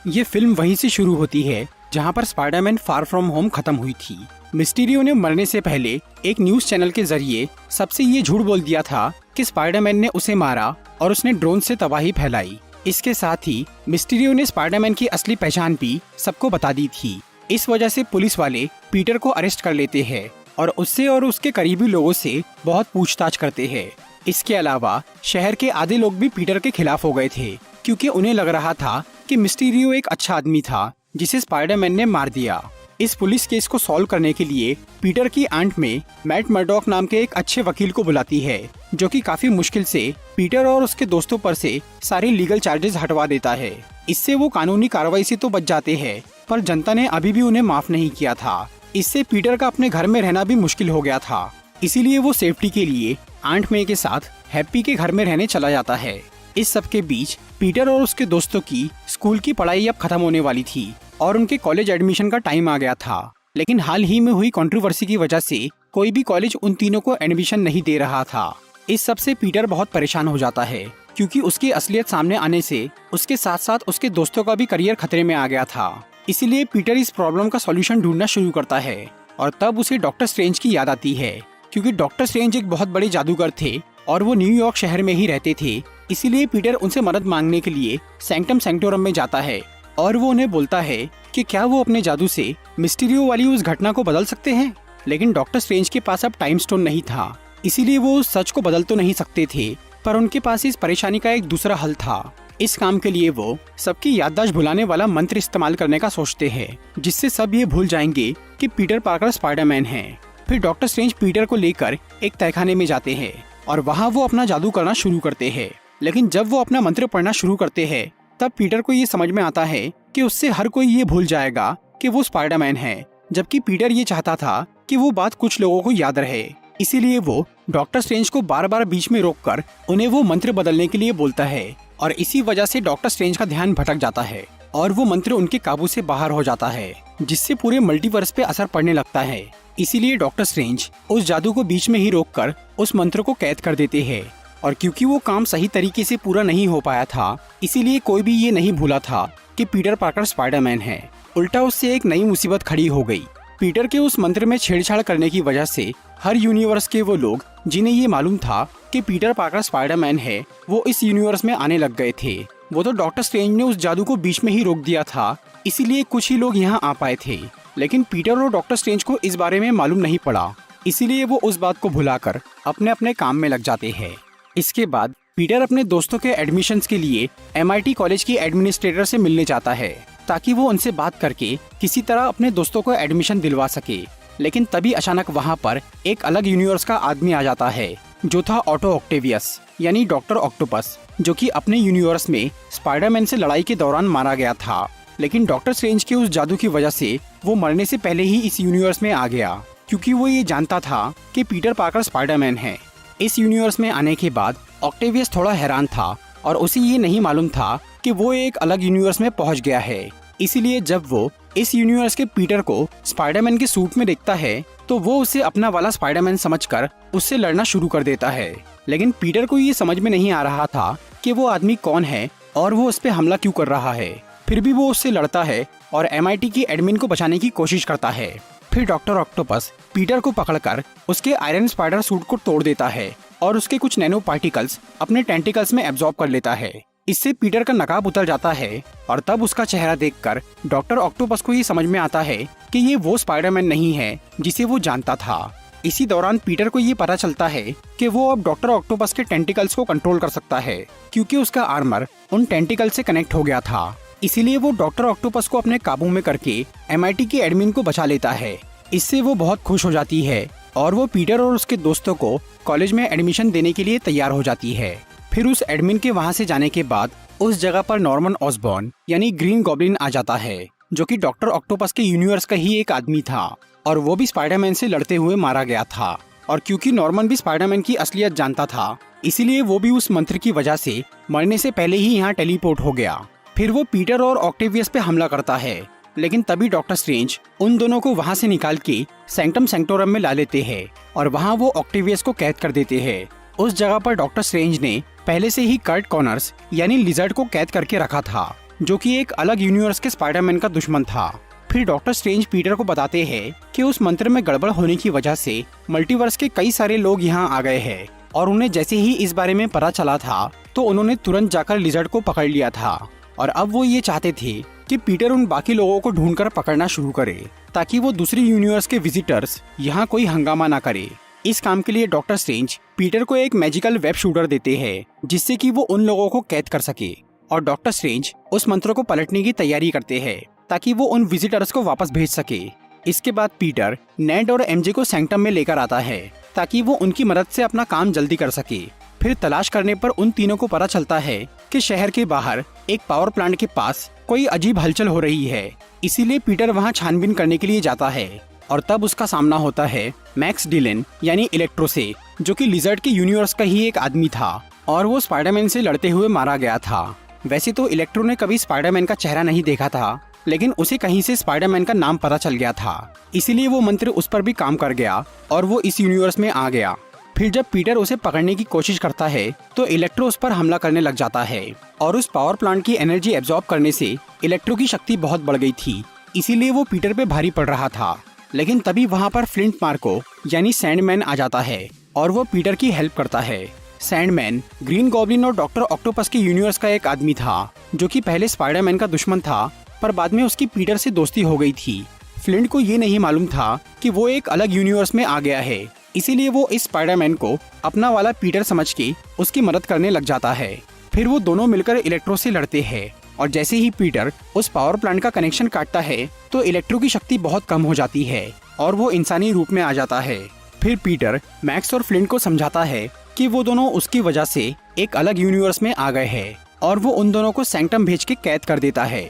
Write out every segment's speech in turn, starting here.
ये फिल्म वहीं से शुरू होती है जहां पर स्पाइडरमैन फार फ्रॉम होम खत्म हुई थी। मिस्टीरियो ने मरने से पहले एक न्यूज चैनल के जरिए सबसे ये झूठ बोल दिया था कि स्पाइडरमैन ने उसे मारा और उसने ड्रोन से तबाही फैलाई। इसके साथ ही मिस्टीरियो ने स्पाइडरमैन की असली पहचान भी सबको बता दी थी। इस वजह से पुलिस वाले पीटर को अरेस्ट कर लेते हैं और उससे और उसके करीबी लोगों से बहुत पूछताछ करते हैं। इसके अलावा शहर के आधे लोग भी पीटर के खिलाफ हो गए थे क्योंकि उन्हें लग रहा था कि मिस्टीरियो एक अच्छा आदमी था जिसे स्पाइडरमैन ने मार दिया। इस पुलिस केस को सॉल्व करने के लिए पीटर की आंट में मैट मर्डॉक नाम के एक अच्छे वकील को बुलाती है जो कि काफी मुश्किल से पीटर और उसके दोस्तों पर से सारी लीगल चार्जेस हटवा देता है। इससे वो कानूनी कार्रवाई से तो बच जाते हैं, पर जनता ने अभी भी उन्हें माफ नहीं किया था। इससे पीटर का अपने घर में रहना भी मुश्किल हो गया था। इसीलिए वो सेफ्टी के लिए आंट मे के साथ हैप्पी के घर में रहने चला जाता है। इस सब के बीच पीटर और उसके दोस्तों की स्कूल की पढ़ाई अब खत्म होने वाली थी और उनके कॉलेज एडमिशन का टाइम आ गया था। लेकिन हाल ही में हुई कंट्रोवर्सी की वजह से कोई भी कॉलेज उन तीनों को एडमिशन नहीं दे रहा था। इस सब से पीटर बहुत परेशान हो जाता है क्योंकि उसकी असलियत सामने आने से उसके साथ साथ उसके दोस्तों का भी करियर खतरे में आ गया था। इसीलिए पीटर इस प्रॉब्लम का सॉल्यूशन ढूंढना शुरू करता है और तब उसे डॉक्टर स्ट्रेंज की याद आती है क्योंकि डॉक्टर स्ट्रेंज एक बहुत बड़े जादूगर थे और वो न्यूयॉर्क शहर में ही रहते थे। इसीलिए पीटर उनसे मदद मांगने के लिए सैंक्टम सैंक्टोरम में जाता है और वो उन्हें बोलता है कि क्या वो अपने जादू से मिस्टीरियो वाली उस घटना को बदल सकते हैं। लेकिन डॉक्टर स्ट्रेंज के पास अब टाइम स्टोन नहीं था, इसीलिए वो उस सच को बदल तो नहीं सकते थे, पर उनके पास इस परेशानी का एक दूसरा हल था। इस काम के लिए वो सबकी याददाश्त भुलाने वाला मंत्र इस्तेमाल करने का सोचते हैं जिससे सब ये भूल जाएंगे कि पीटर पार्कर स्पाइडरमैन है। फिर डॉक्टर स्ट्रेंज पीटर को लेकर एक तहखाने में जाते हैं और वहाँ वो अपना जादू करना शुरू करते हैं। लेकिन जब वो अपना मंत्र पढ़ना शुरू करते हैं तब पीटर को ये समझ में आता है कि उससे हर कोई ये भूल जाएगा कि वो स्पाइडरमैन है, जबकि पीटर ये चाहता था कि वो बात कुछ लोगों को याद रहे। इसीलिए वो डॉक्टर स्ट्रेंज को बार बार बीच में रोककर उन्हें वो मंत्र बदलने के लिए बोलता है और इसी वजह से डॉक्टर स्ट्रेंज का ध्यान भटक जाता है और वो मंत्र उनके काबू से बाहर हो जाता है जिससे पूरे मल्टीवर्स पे असर पड़ने लगता है। इसीलिए डॉक्टर स्ट्रेंज उस जादू को बीच में ही रोककर उस मंत्र को कैद कर देते हैं और क्योंकि वो काम सही तरीके से पूरा नहीं हो पाया था इसीलिए कोई भी ये नहीं भूला था कि पीटर पार्कर स्पाइडरमैन है। उल्टा उससे एक नई मुसीबत खड़ी हो गई। पीटर के उस मंत्र में छेड़छाड़ करने की वजह से हर यूनिवर्स के वो लोग जिन्हें ये मालूम था कि पीटर पार्कर स्पाइडरमैन है वो इस यूनिवर्स में आने लग गए थे। वो तो डॉक्टर स्ट्रेंज ने उस जादू को बीच में ही रोक दिया था, इसीलिए कुछ ही लोग यहाँ आ पाए थे। लेकिन पीटर और डॉक्टर स्ट्रेंज को इस बारे में मालूम नहीं पड़ा, इसीलिए वो उस बात को भुलाकर अपने अपने काम में लग जाते हैं। इसके बाद पीटर अपने दोस्तों के एडमिशन्स के लिए MIT कॉलेज की एडमिनिस्ट्रेटर से मिलने जाता है ताकि वो उनसे बात करके किसी तरह अपने दोस्तों को एडमिशन दिलवा सके। लेकिन तभी अचानक वहाँ पर एक अलग यूनिवर्स का आदमी आ जाता है जो था ऑटो ऑक्टेवियस यानी डॉक्टर ऑक्टोपस, जो कि अपने यूनिवर्स में स्पाइडरमैन से लड़ाई के दौरान मारा गया था। लेकिन डॉक्टर स्ट्रेंज के उस जादू की वजह से वो मरने से पहले ही इस यूनिवर्स में आ गया क्योंकि वो ये जानता था कि पीटर पार्कर स्पाइडरमैन है। इस यूनिवर्स में आने के बाद ऑक्टेवियस थोड़ा हैरान था और उसे ये नहीं मालूम था कि वो एक अलग यूनिवर्स में पहुंच गया है। इसीलिए जब वो इस यूनिवर्स के पीटर को स्पाइडरमैन के सूट में देखता है तो वो उसे अपना वाला स्पाइडरमैन समझकर उससे लड़ना शुरू कर देता है। लेकिन पीटर को ये समझ में नहीं आ रहा था कि वो आदमी कौन है और वो उस पर हमला क्यों कर रहा है। फिर भी वो उससे लड़ता है और MIT की एडमिन को बचाने की कोशिश करता है। फिर डॉक्टर ऑक्टोपस पीटर को पकड़कर उसके आयरन स्पाइडर सूट को तोड़ देता है और उसके कुछ नैनो पार्टिकल्स अपने टेंटिकल्स में एब्जॉर्ब कर लेता है। इससे पीटर का नकाब उतर जाता है और तब उसका चेहरा देखकर डॉक्टर ऑक्टोपस को ये समझ में आता है कि ये वो स्पाइडरमैन नहीं है जिसे वो जानता था। इसी दौरान पीटर को ये पता चलता है कि वो अब डॉक्टर ऑक्टोपस के टेंटिकल्स को कंट्रोल कर सकता है क्योंकि उसका आर्मर उन टेंटिकल से कनेक्ट हो गया था। इसीलिए वो डॉक्टर ऑक्टोपस को अपने काबू में करके MIT की एडमिन को बचा लेता है। इससे वो बहुत खुश हो जाती है और वो पीटर और उसके दोस्तों को कॉलेज में एडमिशन देने के लिए तैयार हो जाती है। फिर उस एडमिन के वहाँ से जाने के बाद उस जगह पर नॉर्मन ऑसबॉर्न यानी ग्रीन गॉब्लिन आ जाता है जो कि डॉक्टर ऑक्टोपस के यूनिवर्स का ही एक आदमी था और वो भी स्पाइडरमैन से लड़ते हुए मारा गया था। और क्योंकि नॉर्मन भी स्पाइडरमैन की असलियत जानता था इसीलिए वो भी उस मंत्र की वजह से मरने से पहले ही यहाँ टेलीपोर्ट हो गया। फिर वो पीटर और ऑक्टेवियस पे हमला करता है, लेकिन तभी डॉक्टर स्ट्रेंज उन दोनों को वहाँ से निकाल के सैंक्टम सैंक्टोरम में ला लेते हैं और वहाँ वो ऑक्टेवियस को कैद कर देते हैं। उस जगह पर डॉक्टर स्ट्रेंज ने पहले से ही कर्ट कॉनर्स यानी लिजर्ड को कैद करके रखा था जो कि एक अलग यूनिवर्स के स्पाइडरमैन का दुश्मन था। फिर डॉक्टर स्ट्रेंज पीटर को बताते हैं कि उस मंत्र में गड़बड़ होने की वजह से मल्टीवर्स के कई सारे लोग यहाँ आ गए हैं, और उन्हें जैसे ही इस बारे में पता चला था तो उन्होंने तुरंत जाकर लिजर्ड को पकड़ लिया था। और अब वो ये चाहते थे कि पीटर उन बाकी लोगों को ढूंढकर पकड़ना शुरू करे ताकि वो दूसरी यूनिवर्स के विजिटर्स यहाँ कोई हंगामा ना करे। इस काम के लिए डॉक्टर स्ट्रेंज पीटर को एक मैजिकल वेब शूटर देते हैं जिससे कि वो उन लोगों को कैद कर सके, और डॉक्टर स्ट्रेंज उस मंत्र को पलटने की तैयारी करते हैं ताकि वो उन विजिटर्स को वापस भेज सके। इसके बाद पीटर नेड और एमजे को सैंक्टम में लेकर आता है ताकि वो उनकी मदद से अपना काम जल्दी कर सके। फिर तलाश करने पर उन तीनों को पता चलता है कि शहर के बाहर एक पावर प्लांट के पास कोई अजीब हलचल हो रही है, इसीलिए पीटर वहां छानबीन करने के लिए जाता है। और तब उसका सामना होता है मैक्स डिलन यानी इलेक्ट्रो से, जो कि लिजर्ड के यूनिवर्स का ही एक आदमी था और वो स्पाइडरमैन से लड़ते हुए मारा गया था। वैसे तो इलेक्ट्रो ने कभी स्पाइडरमैन का चेहरा नहीं देखा था, लेकिन उसे कहीं से स्पाइडरमैन का नाम पता चल गया था, इसीलिए वो मंत्र उस पर भी काम कर गया और वो इस यूनिवर्स में आ गया। फिर जब पीटर उसे पकड़ने की कोशिश करता है तो इलेक्ट्रो उस पर हमला करने लग जाता है, और उस पावर प्लांट की एनर्जी एब्जॉर्ब करने से इलेक्ट्रो की शक्ति बहुत बढ़ गई थी, इसीलिए वो पीटर पे भारी पड़ रहा था। लेकिन तभी वहाँ पर फ्लिंट मार्को यानी सैंडमैन आ जाता है और वो पीटर की हेल्प करता है। सैंडमैन ग्रीन गॉब्लिन और डॉक्टर ऑक्टोपस के यूनिवर्स का एक आदमी था जो कि पहले स्पाइडरमैन का दुश्मन था, पर बाद में उसकी पीटर से दोस्ती हो गई थी। फ्लिंट को ये नहीं मालूम था कि वो एक अलग यूनिवर्स में आ गया है, इसीलिए वो इस स्पाइडरमैन को अपना वाला पीटर समझ के उसकी मदद करने लग जाता है। फिर वो दोनों मिलकर इलेक्ट्रो से लड़ते हैं, और जैसे ही पीटर उस पावर प्लांट का कनेक्शन काटता है तो इलेक्ट्रो की शक्ति बहुत कम हो जाती है और वो इंसानी रूप में आ जाता है। फिर पीटर मैक्स और फ्लिंट को समझाता है कि वो दोनों उसकी वजह से एक अलग यूनिवर्स में आ गए हैं, और वो उन दोनों को सैंक्टम भेज के कैद कर देता है।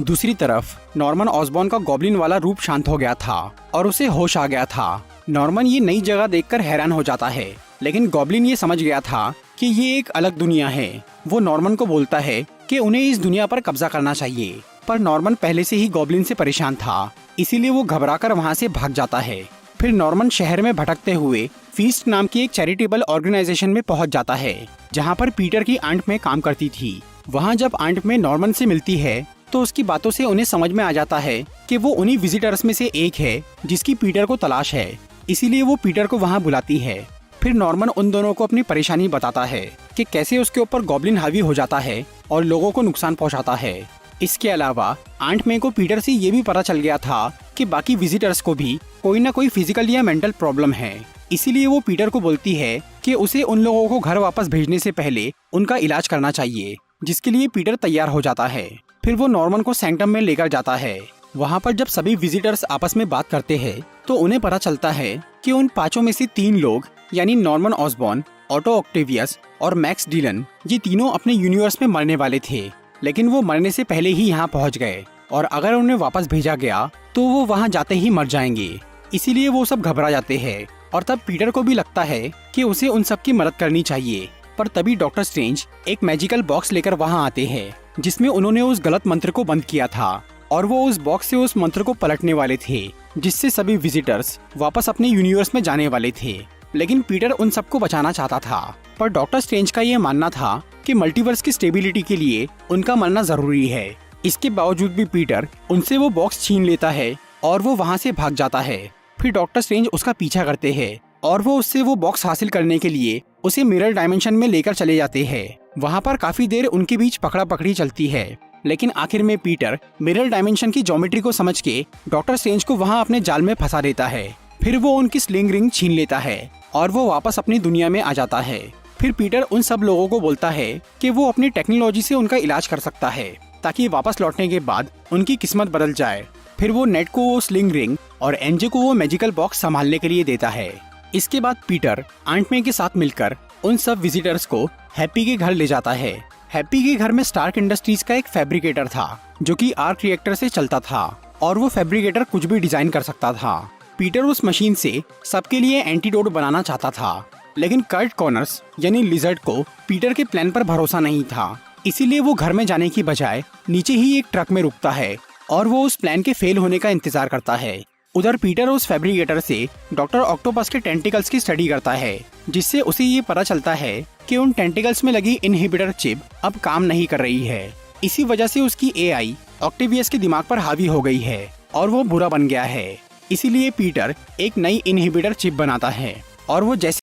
दूसरी तरफ नॉर्मन ऑसबॉर्न का गॉब्लिन वाला रूप शांत हो गया था और उसे होश आ गया था। नॉर्मन ये नई जगह देखकर हैरान हो जाता है, लेकिन गॉब्लिन ये समझ गया था कि ये एक अलग दुनिया है। वो नॉर्मन को बोलता है कि उन्हें इस दुनिया पर कब्जा करना चाहिए, पर नॉर्मन पहले से ही गॉब्लिन से परेशान था, इसीलिए वो घबराकर वहाँ से भाग जाता है। फिर नॉर्मन शहर में भटकते हुए फीस्ट नाम की एक चैरिटेबल ऑर्गेनाइजेशन में पहुँच जाता है जहाँ पर पीटर की आंट में काम करती थी। वहाँ जब आंट में नॉर्मन से मिलती है तो उसकी बातों से उन्हें समझ में आ जाता है कि वो उन्हीं विजिटर्स में से एक है जिसकी पीटर को तलाश है, इसीलिए वो पीटर को वहाँ बुलाती है। फिर नॉर्मन उन दोनों को अपनी परेशानी बताता है कि कैसे उसके ऊपर गॉब्लिन हावी हो जाता है और लोगों को नुकसान पहुँचाता है। इसके अलावा आंट मे को पीटर से ये भी पता चल गया था कि बाकी विजिटर्स को भी कोई ना कोई फिजिकल या मेंटल प्रॉब्लम है, इसीलिए वो पीटर को बोलती है कि उसे उन लोगों को घर वापस भेजने से पहले उनका इलाज करना चाहिए, जिसके लिए पीटर तैयार हो जाता है। फिर वो नॉर्मन को सैंक्टम में लेकर जाता है। वहाँ पर जब सभी विजिटर्स आपस में बात करते हैं तो उन्हें पता चलता है कि उन पांचों में से 3 लोग यानी नॉर्मन ऑसबॉर्न, ऑटो ऑक्टेवियस और मैक्स डिलन, ये तीनों अपने यूनिवर्स में मरने वाले थे, लेकिन वो मरने से पहले ही यहाँ पहुँच गए, और अगर उन्हें वापस भेजा गया तो वो वहाँ जाते ही मर जाएंगे, इसीलिए वो सब घबरा जाते हैं। और तब पीटर को भी लगता है कि उसे उन सब की मदद करनी चाहिए, पर तभी डॉक्टर स्ट्रेंज एक मैजिकल बॉक्स लेकर वहाँ आते हैं जिसमें उन्होंने उस गलत मंत्र को बंद किया था, और वो उस बॉक्स से उस मंत्र को पलटने वाले थे जिससे सभी विजिटर्स वापस अपने यूनिवर्स में जाने वाले थे। लेकिन पीटर उन सबको बचाना चाहता था, पर डॉक्टर स्ट्रेंज का ये मानना था कि मल्टीवर्स की स्टेबिलिटी के लिए उनका मरना जरूरी है। इसके बावजूद भी पीटर उनसे वो बॉक्स छीन लेता है और वो वहाँ से भाग जाता है। फिर डॉक्टर स्ट्रेंज उसका पीछा करते हैं और वो उससे वो बॉक्स हासिल करने के लिए उसे मिरर डायमेंशन में लेकर चले जाते हैं। वहाँ पर काफी देर उनके बीच पकड़ा पकड़ी चलती है, लेकिन आखिर में पीटर मिरर डायमेंशन की ज्योमेट्री को समझ के डॉक्टर स्ट्रेंज को वहाँ अपने जाल में फंसा देता है। फिर वो उनकी स्लिंग रिंग छीन लेता है और वो वापस अपनी दुनिया में आ जाता है। फिर पीटर उन सब लोगों को बोलता है कि वो अपनी टेक्नोलॉजी से उनका इलाज कर सकता है ताकि वापस लौटने के बाद उनकी किस्मत बदल जाए। फिर वो नेट को वो स्लिंग रिंग और एनजे को वो मैजिकल बॉक्स संभालने के लिए देता है। इसके बाद पीटर आंट मे के साथ मिलकर उन सब विजिटर्स को हैप्पी के घर ले जाता है। हैप्पी के घर में स्टार्क इंडस्ट्रीज का एक फैब्रिकेटर था जो कि आर्क रिएक्टर से चलता था, और वो फैब्रिकेटर कुछ भी डिजाइन कर सकता था। पीटर उस मशीन से सबके लिए एंटीडोट बनाना चाहता था, लेकिन कर्ट कॉर्नर्स यानी लिजर्ड को पीटर के प्लान पर भरोसा नहीं था, इसीलिए वो घर में जाने की बजाय नीचे ही एक ट्रक में रुकता है और वो उस प्लान के फेल होने का इंतजार करता है। उधर पीटर उस फैब्रिकेटर से डॉक्टर ऑक्टोपस के टेंटिकल्स की स्टडी करता है, जिससे उसे ये पता चलता है कि उन टेंटिकल्स में लगी इनहिबिटर चिप अब काम नहीं कर रही है। इसी वजह से उसकी एआई ऑक्टेवियस के दिमाग पर हावी हो गई है और वो बुरा बन गया है। इसीलिए पीटर एक नई इनहिबिटर चिप बनाता है और वो जैसे